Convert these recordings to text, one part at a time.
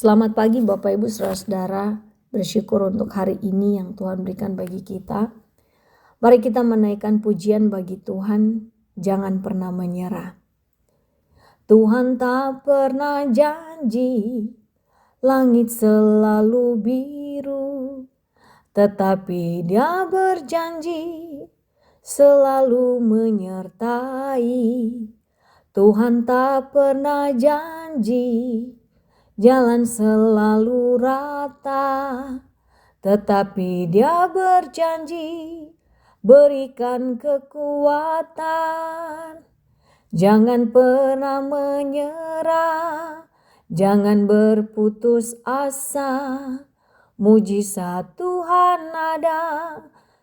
Selamat pagi Bapak Ibu Saudara-saudara, bersyukur untuk hari ini yang Tuhan berikan bagi kita. Mari kita menaikkan pujian bagi Tuhan, jangan pernah menyerah. Tuhan tak pernah janji, langit selalu biru, tetapi Dia berjanji selalu menyertai. Tuhan tak pernah janji, jalan selalu rata, tetapi Dia berjanji berikan kekuatan. Jangan pernah menyerah, jangan berputus asa. Mujizat Tuhan ada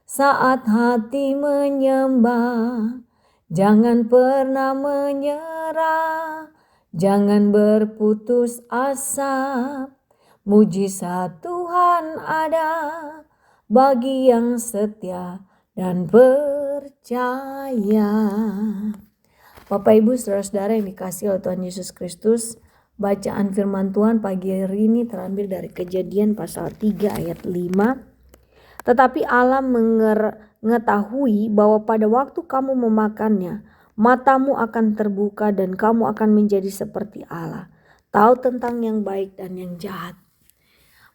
saat hati menyembah. Jangan pernah menyerah, jangan berputus asa. Mujizat Tuhan ada bagi yang setia dan percaya. Bapak Ibu Saudara-saudara yang dikasihi oleh Tuhan Yesus Kristus, bacaan firman Tuhan pagi hari ini terambil dari Kejadian pasal 3 ayat 5. Tetapi Allah mengetahui bahwa pada waktu kamu memakannya, matamu akan terbuka dan kamu akan menjadi seperti Allah, tahu tentang yang baik dan yang jahat.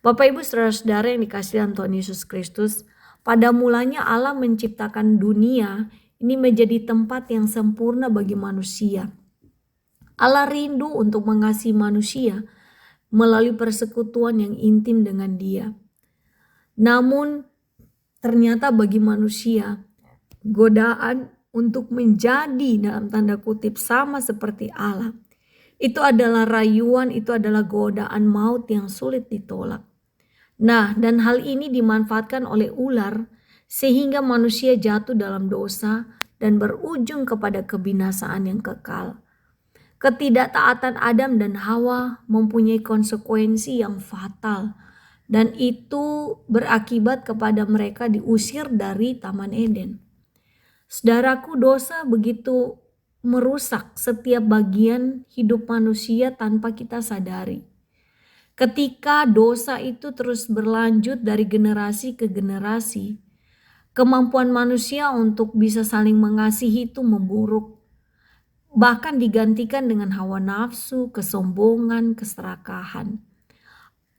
Bapak Ibu Saudara-saudara yang dikasihi Tuhan Yesus Kristus, pada mulanya Allah menciptakan dunia ini menjadi tempat yang sempurna bagi manusia. Allah rindu untuk mengasihi manusia melalui persekutuan yang intim dengan Dia. Namun ternyata bagi manusia, godaan untuk menjadi dalam tanda kutip sama seperti Allah, itu adalah rayuan, itu adalah godaan maut yang sulit ditolak. Nah, dan hal ini dimanfaatkan oleh ular sehingga manusia jatuh dalam dosa dan berujung kepada kebinasaan yang kekal. Ketidaktaatan Adam dan Hawa mempunyai konsekuensi yang fatal. Dan itu berakibat kepada mereka diusir dari Taman Eden. Saudaraku, dosa begitu merusak setiap bagian hidup manusia tanpa kita sadari. Ketika dosa itu terus berlanjut dari generasi ke generasi, kemampuan manusia untuk bisa saling mengasihi itu memburuk. Bahkan digantikan dengan hawa nafsu, kesombongan, keserakahan.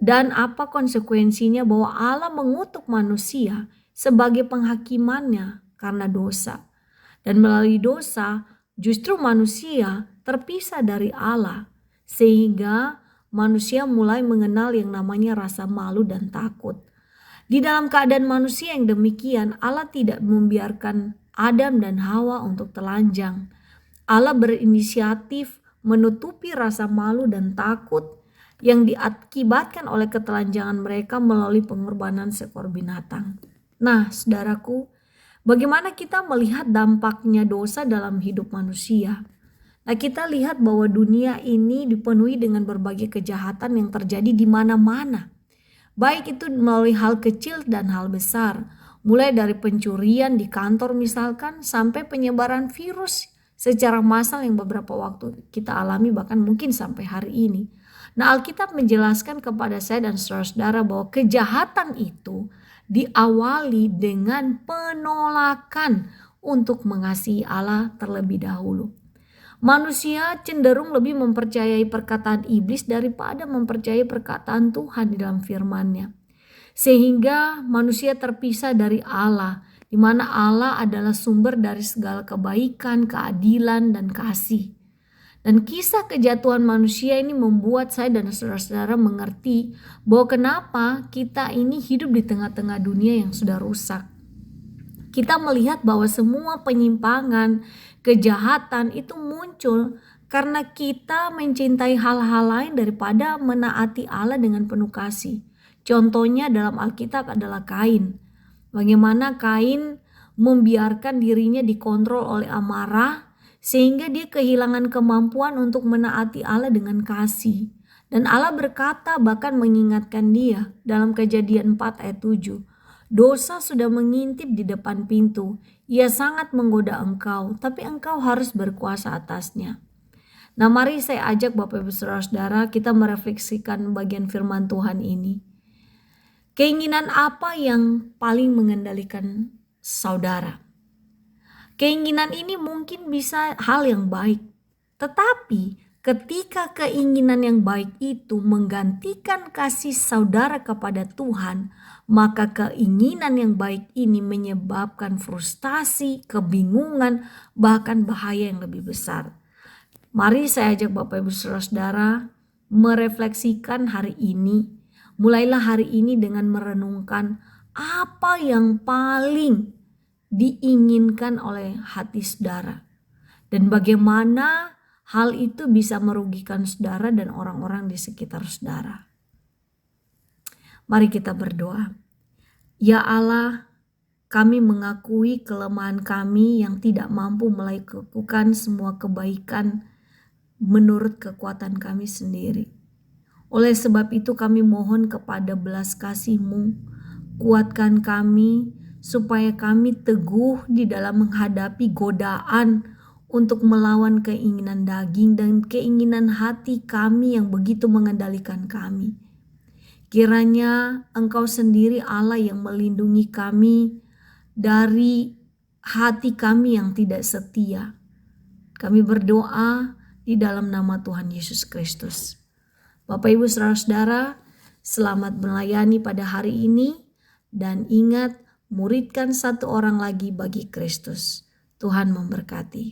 Dan apa konsekuensinya? Bahwa Allah mengutuk manusia sebagai penghakimannya karena dosa. Dan melalui dosa justru manusia terpisah dari Allah. Sehingga manusia mulai mengenal yang namanya rasa malu dan takut. Di dalam keadaan manusia yang demikian, Allah tidak membiarkan Adam dan Hawa untuk telanjang. Allah berinisiatif menutupi rasa malu dan takut yang diakibatkan oleh ketelanjangan mereka melalui pengorbanan seekor binatang. Nah, saudaraku, bagaimana kita melihat dampaknya dosa dalam hidup manusia? Nah, kita lihat bahwa dunia ini dipenuhi dengan berbagai kejahatan yang terjadi di mana-mana. Baik itu melalui hal kecil dan hal besar. Mulai dari pencurian di kantor misalkan, sampai penyebaran virus secara massal yang beberapa waktu kita alami, bahkan mungkin sampai hari ini. Nah, Alkitab menjelaskan kepada saya dan saudara-saudara bahwa kejahatan itu diawali dengan penolakan untuk mengasihi Allah terlebih dahulu. Manusia cenderung lebih mempercayai perkataan iblis daripada mempercayai perkataan Tuhan di dalam firman-Nya. Sehingga manusia terpisah dari Allah, di mana Allah adalah sumber dari segala kebaikan, keadilan, dan kasih. Dan kisah kejatuhan manusia ini membuat saya dan saudara-saudara mengerti bahwa kenapa kita ini hidup di tengah-tengah dunia yang sudah rusak. Kita melihat bahwa semua penyimpangan, kejahatan itu muncul karena kita mencintai hal-hal lain daripada menaati Allah dengan penuh kasih. Contohnya dalam Alkitab adalah Kain. Bagaimana Kain membiarkan dirinya dikontrol oleh amarah, sehingga dia kehilangan kemampuan untuk menaati Allah dengan kasih. Dan Allah berkata, bahkan mengingatkan dia dalam Kejadian 4 ayat 7. Dosa sudah mengintip di depan pintu. Ia sangat menggoda engkau, tapi engkau harus berkuasa atasnya. Nah, mari saya ajak Bapak Ibu Saudara-saudara kita merefleksikan bagian firman Tuhan ini. Keinginan apa yang paling mengendalikan saudara? Keinginan ini mungkin bisa hal yang baik, tetapi ketika keinginan yang baik itu menggantikan kasih saudara kepada Tuhan, maka keinginan yang baik ini menyebabkan frustasi, kebingungan, bahkan bahaya yang lebih besar. Mari saya ajak Bapak Ibu Saudara merefleksikan hari ini. Mulailah hari ini dengan merenungkan apa yang paling diinginkan oleh hati saudara. Dan bagaimana hal itu bisa merugikan saudara dan orang-orang di sekitar saudara. Mari kita berdoa. Ya Allah, kami mengakui kelemahan kami yang tidak mampu melakukan semua kebaikan menurut kekuatan kami sendiri. Oleh sebab itu kami mohon kepada belas kasih-Mu, kuatkan kami supaya kami teguh di dalam menghadapi godaan untuk melawan keinginan daging dan keinginan hati kami yang begitu mengendalikan kami. Kiranya Engkau sendiri Allah yang melindungi kami dari hati kami yang tidak setia. Kami berdoa di dalam nama Tuhan Yesus Kristus. Bapak Ibu Saudara-saudara, selamat melayani pada hari ini dan ingat muridkan satu orang lagi bagi Kristus. Tuhan memberkati.